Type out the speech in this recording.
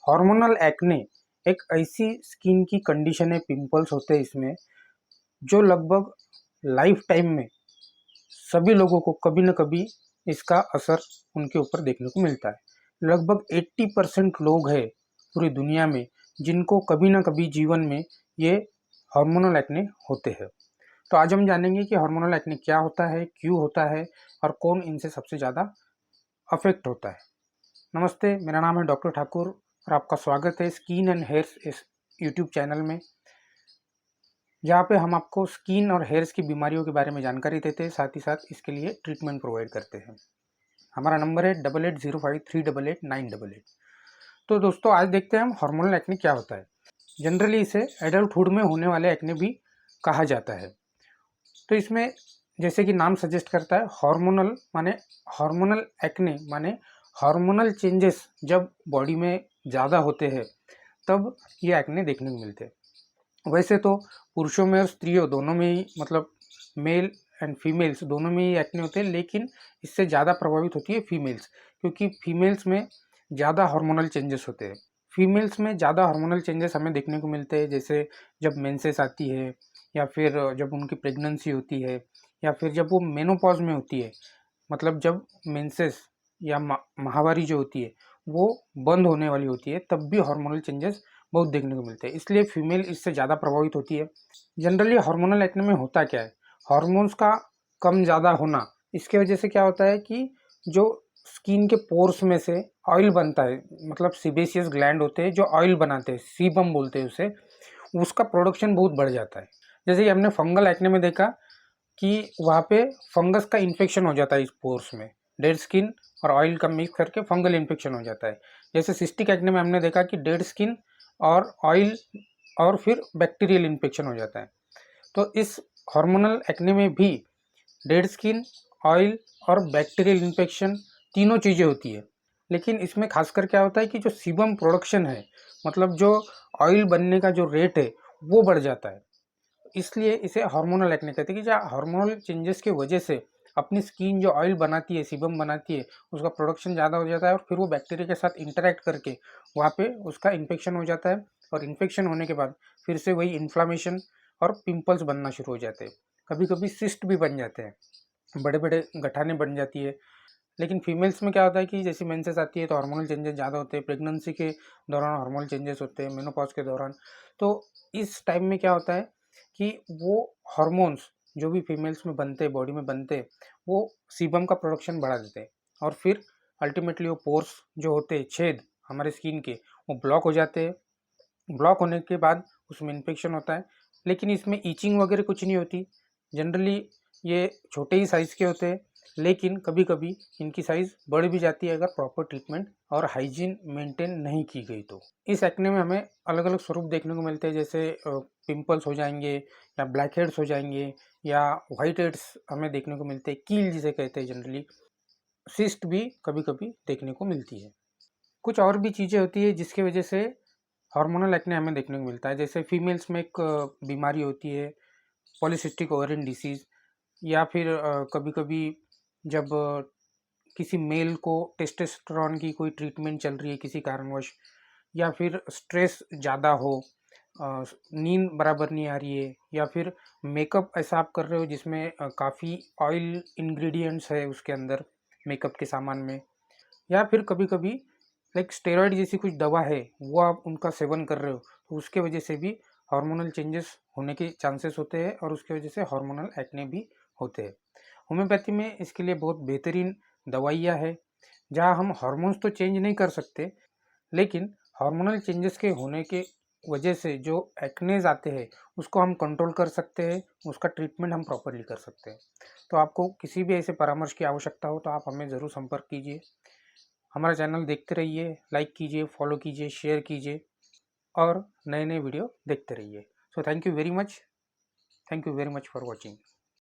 Hormonal acne एक ऐसी skin की कंडीशन है, पिंपल्स होते हैं इसमें, जो लगभग लाइफ टाइम में सभी लोगों को कभी न कभी इसका असर उनके ऊपर देखने को मिलता है। लगभग 80% लोग हैं पूरी दुनिया में जिनको कभी न कभी जीवन में ये हार्मोनल एक्ने होते हैं। तो आज हम जानेंगे कि हार्मोनल एक्ने क्या होता है, क्यों होता है और कौन इनसे सबसे ज़्यादा अफेक्ट होता है। नमस्ते, मेरा नाम है डॉक्टर ठाकुर और आपका स्वागत है स्किन एंड हेयर्स इस यूट्यूब चैनल में, जहाँ पे हम आपको स्किन और हेयर्स की बीमारियों के बारे में जानकारी देते हैं, साथ ही साथ इसके लिए ट्रीटमेंट प्रोवाइड करते हैं। हमारा नंबर है 8805388988। तो दोस्तों, आज देखते हैं हम हार्मोनल एक्ने क्या होता है। जनरली इसे एडल्टहुड में होने वाले एक्ने भी कहा जाता है। तो इसमें जैसे कि नाम सजेस्ट करता है, हार्मोनल एक्ने माने हार्मोनल चेंजेस जब बॉडी में ज़्यादा होते हैं तब ये एक्ने देखने को मिलते हैं। वैसे तो पुरुषों में और स्त्रियों दोनों में ही, मतलब मेल एंड फीमेल्स दोनों में ही एक्ने होते हैं, लेकिन इससे ज़्यादा प्रभावित होती है फीमेल्स, क्योंकि फीमेल्स में ज़्यादा हार्मोनल चेंजेस होते हैं। फीमेल्स में ज़्यादा हार्मोनल चेंजेस हमें देखने को मिलते हैं, जैसे जब मेंसेस आती है, या फिर जब उनकी प्रेगनेंसी होती है, या फिर जब वो मेनोपॉज में होती है, मतलब जब मेंसेस या माहवारी जो होती है वो बंद होने वाली होती है, तब भी हार्मोनल चेंजेस बहुत देखने को मिलते हैं। इसलिए फीमेल इससे ज़्यादा प्रभावित होती है। जनरली हार्मोनल एक्ने में होता क्या है, हार्मोन्स का कम ज़्यादा होना, इसके वजह से क्या होता है कि जो स्किन के पोर्स में से ऑयल बनता है, मतलब सीबेशियस ग्लैंड होते हैं जो ऑयल बनाते हैं, सीबम बोलते हैं उसे, उसका प्रोडक्शन बहुत बढ़ जाता है। जैसे कि हमने फंगल एक्ने में देखा कि वहाँ पे फंगस का इन्फेक्शन हो जाता है इस पोर्स में, डेड स्किन और ऑयल का मिक्स करके फंगल इन्फेक्शन हो जाता है। जैसे सिस्टिक एक्ने में हमने देखा कि डेड स्किन और ऑयल और फिर बैक्टीरियल इन्फेक्शन हो जाता है। तो इस हार्मोनल एक्ने में भी डेड स्किन, ऑयल और बैक्टीरियल इन्फेक्शन तीनों चीज़ें होती है। लेकिन इसमें खासकर क्या होता है कि जो सीबम प्रोडक्शन है, मतलब जो ऑयल बनने का जो रेट है वो बढ़ जाता है। इसलिए इसे हार्मोनल एक्ने कहते हैं कि जहाँ हार्मोनल चेंजेस की वजह से अपनी स्किन जो ऑयल बनाती है, सीबम बनाती है, उसका प्रोडक्शन ज़्यादा हो जाता है और फिर वो बैक्टीरिया के साथ इंटरेक्ट करके वहाँ पे उसका इन्फेक्शन हो जाता है। और इन्फेक्शन होने के बाद फिर से वही इन्फ्लामेशन और पिंपल्स बनना शुरू हो जाते हैं। कभी कभी सिस्ट भी बन जाते हैं, बड़े बड़े गठाने बन जाती है। लेकिन फीमेल्स में क्या होता है कि जैसी मेंसेस आती है तो हार्मोनल चेंजेस ज़्यादा होते हैं, प्रेगनेंसी के दौरान हार्मोनल चेंजेस होते हैं, मेनोपॉज के दौरान। तो इस टाइम में क्या होता है कि वो हार्मोन्स जो भी फीमेल्स में बनते हैं, बॉडी में बनते हैं, वो सीबम का प्रोडक्शन बढ़ा देते हैं और फिर अल्टीमेटली वो पोर्स जो होते हैं, छेद हमारे स्किन के, वो ब्लॉक हो जाते हैं। ब्लॉक होने के बाद उसमें इन्फेक्शन होता है। लेकिन इसमें ईचिंग वगैरह कुछ नहीं होती। जनरली ये छोटे ही साइज़ के होते हैं, लेकिन कभी कभी इनकी साइज़ बढ़ भी जाती है अगर प्रॉपर ट्रीटमेंट और हाइजीन मेंटेन नहीं की गई तो। इस एक्ने में हमें अलग अलग स्वरूप देखने को मिलते हैं, जैसे पिंपल्स हो जाएंगे, या ब्लैक हेड्स हो जाएंगे, या वाइट हेड्स हमें देखने को मिलते हैं, कील जिसे कहते हैं जनरली। सिस्ट भी कभी कभी देखने को मिलती है। कुछ और भी चीज़ें होती है जिसकी वजह से हार्मोनल एक्ने हमें देखने को मिलता है। जैसे फीमेल्स में एक बीमारी होती है, पॉलीसिस्टिक ओवरियन डिसीज़, या फिर कभी कभी जब किसी मेल को टेस्टोस्टेरोन की कोई ट्रीटमेंट चल रही है किसी कारणवश, या फिर स्ट्रेस ज़्यादा हो, नींद बराबर नहीं आ रही है, या फिर मेकअप ऐसा आप कर रहे हो जिसमें काफ़ी ऑयल इंग्रेडिएंट्स है उसके अंदर, मेकअप के सामान में, या फिर कभी कभी लाइक स्टेरॉइड जैसी कुछ दवा है वो आप उनका सेवन कर रहे हो, तो उसके वजह से भी हार्मोनल चेंजेस होने के चांसेस होते हैं और उसके वजह से हार्मोनल एक्ने भी होते हैं। होम्योपैथी में इसके लिए बहुत बेहतरीन दवाइयाँ हैं, जहाँ हम हार्मोन्स तो चेंज नहीं कर सकते, लेकिन हार्मोनल चेंजेस के होने के वजह से जो एक्नेज आते हैं उसको हम कंट्रोल कर सकते हैं, उसका ट्रीटमेंट हम प्रॉपरली कर सकते हैं। तो आपको किसी भी ऐसे परामर्श की आवश्यकता हो तो आप हमें ज़रूर संपर्क कीजिए। हमारा चैनल देखते रहिए, लाइक कीजिए, फॉलो कीजिए, शेयर कीजिए और नए नए वीडियो देखते रहिए। So thank you very much for watching.